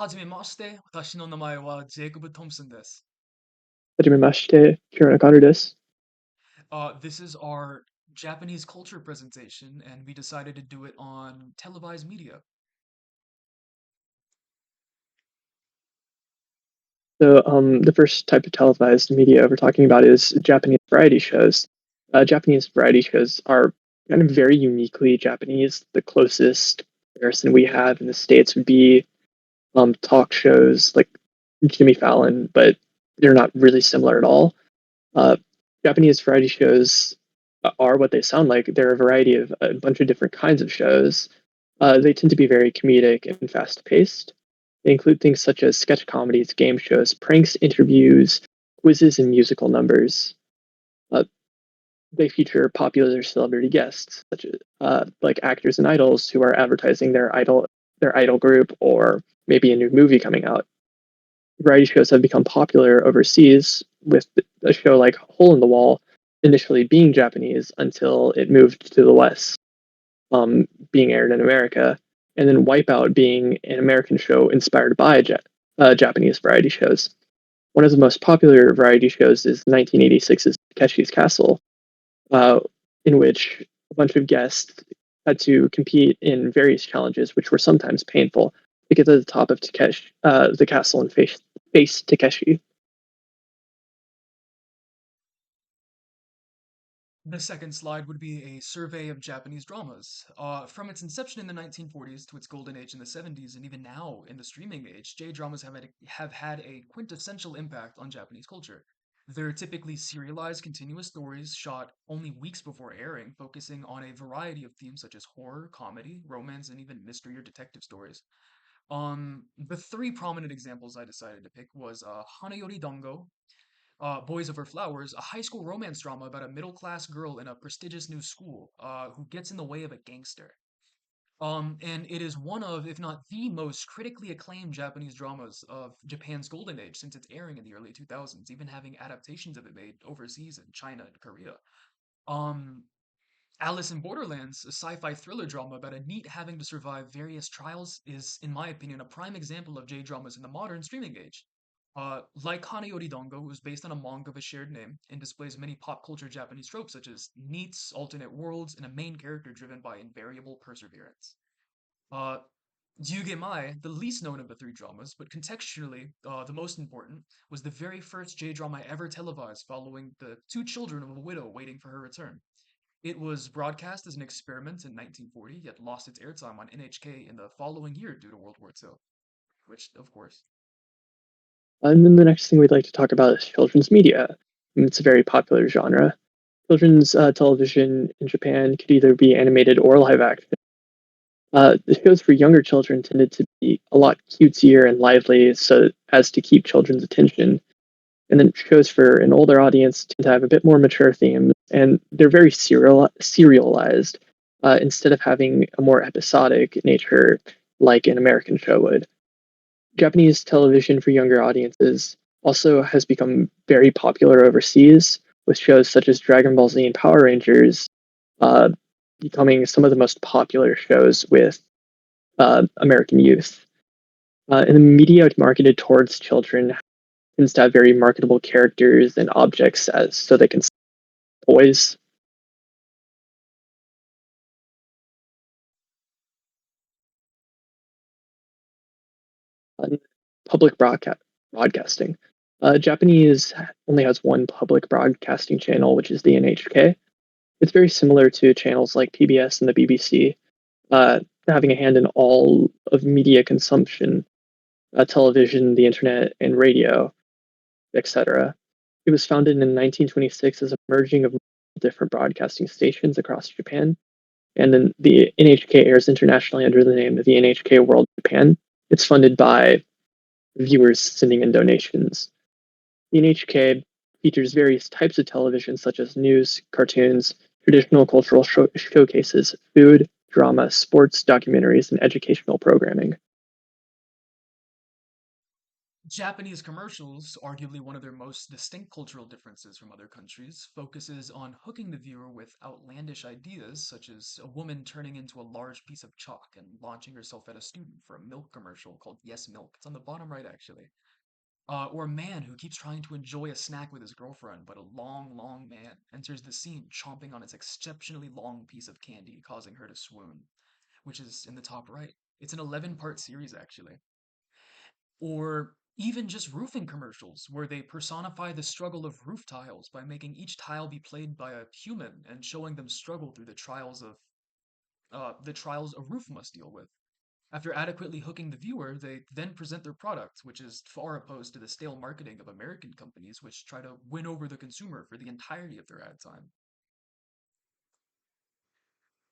Hajimemashite, watashi no namae wa Jacob Thompson desu. はじめまして、Ciaranです。This is our Japanese culture presentation, and we decided to do it on televised media. The first type of televised media we're talking about is Japanese variety shows. Japanese variety shows are kind of very uniquely Japanese. The closest comparison we have in the States would be talk shows like Jimmy Fallon, but they're not really similar at all. Uh, Japanese variety shows are what they sound like. They're a variety of a bunch of different kinds of shows. They tend to be very comedic and fast paced. They include things such as sketch comedies, game shows, pranks, interviews, quizzes, and musical numbers. Uh, they feature popular celebrity guests, such as like actors and idols who are advertising their idol group, or maybe a new movie coming out. Variety shows have become popular overseas, with a show like Hole in the Wall initially being Japanese until it moved to the West, being aired in America, and then Wipeout being an American show inspired by Japanese variety shows. One of the most popular variety shows is 1986's Takeshi's Castle, uh, in which a bunch of guests had to compete in various challenges, which were sometimes painful, to get to the top of the castle and face Takeshi. The second slide would be a survey of Japanese dramas. From its inception in the 1940s to its golden age in the 70s, and even now in the streaming age, J-dramas have had a quintessential impact on Japanese culture. They're typically serialized, continuous stories shot only weeks before airing, focusing on a variety of themes such as horror, comedy, romance, and even mystery or detective stories. The three prominent examples I decided to pick was Hanayori Dango, Boys Over Flowers, a high school romance drama about a middle class girl in a prestigious new school who gets in the way of a gangster. And it is one of, if not the most critically acclaimed Japanese dramas of Japan's golden age since its airing in the early 2000s, even having adaptations of it made overseas in China and Korea. Um, Alice in Borderlands, a sci-fi thriller drama about a NEET having to survive various trials, is, in my opinion, a prime example of J-dramas in the modern streaming age. Like Hana Dongo, was based on a manga of a shared name and displays many pop culture Japanese tropes such as NEETs, alternate worlds, and a main character driven by invariable perseverance. Uh, Mai, the least known of the three dramas, but contextually the most important, was the very first J-drama ever televised following the two children of a widow waiting for her return. It was broadcast as an experiment in 1940, yet lost its airtime on NHK in the following year due to World War II, which, of course. And then the next thing we'd like to talk about is children's media. It's a very popular genre. Children's television in Japan could either be animated or live action. The shows for younger children tended to be a lot cutesier and lively, so as to keep children's attention. And then shows for an older audience tend to have a bit more mature themes, and they're very serialized instead of having a more episodic nature like an American show would. Japanese television for younger audiences also has become very popular overseas, with shows such as Dragon Ball Z and Power Rangers uh, becoming some of the most popular shows with American youth. And the media marketed towards children tends to have very marketable characters and objects as so they can sell toys. Public broadcasting. Japanese only has one public broadcasting channel, which is the NHK. It's very similar to channels like PBS and the BBC, having a hand in all of media consumption, television, the internet, and radio, etc. It was founded in 1926 as a merging of different broadcasting stations across Japan, and then the NHK airs internationally under the name of the NHK World Japan. It's funded by viewers sending in donations. The NHK features various types of television, such as news, cartoons, traditional cultural showcases, food, drama, sports, documentaries, and educational programming. Japanese commercials, arguably one of their most distinct cultural differences from other countries, focuses on hooking the viewer with outlandish ideas, such as a woman turning into a large piece of chalk and launching herself at a student for a milk commercial called Yes Milk. It's on the bottom right, actually. Or a man who keeps trying to enjoy a snack with his girlfriend, but a long, long man enters the scene chomping on its exceptionally long piece of candy, causing her to swoon, which is in the top right. It's an 11-part series, actually. Or even just roofing commercials, where they personify the struggle of roof tiles by making each tile be played by a human and showing them struggle through the trials a roof must deal with. After adequately hooking the viewer, they then present their product, which is far opposed to the stale marketing of American companies, which try to win over the consumer for the entirety of their ad time.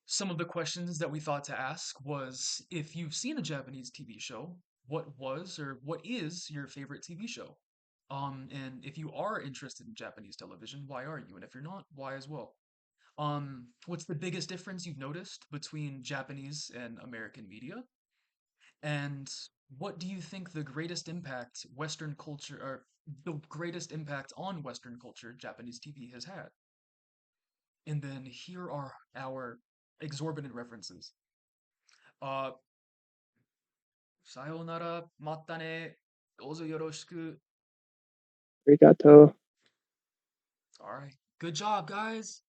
Some of the questions that we thought to ask was if you've seen a Japanese TV show, what was or what is your favorite TV show? And if you are interested in Japanese television, why are you? And if you're not, why as well? What's the biggest difference you've noticed between Japanese and American media? And what do you think the greatest impact Western culture or the greatest impact on Western culture Japanese TV has had? And then here are our exorbitant references. Uh, Sayonara, matane, dozo yoroshiku. Arigato. All right. Good job, guys.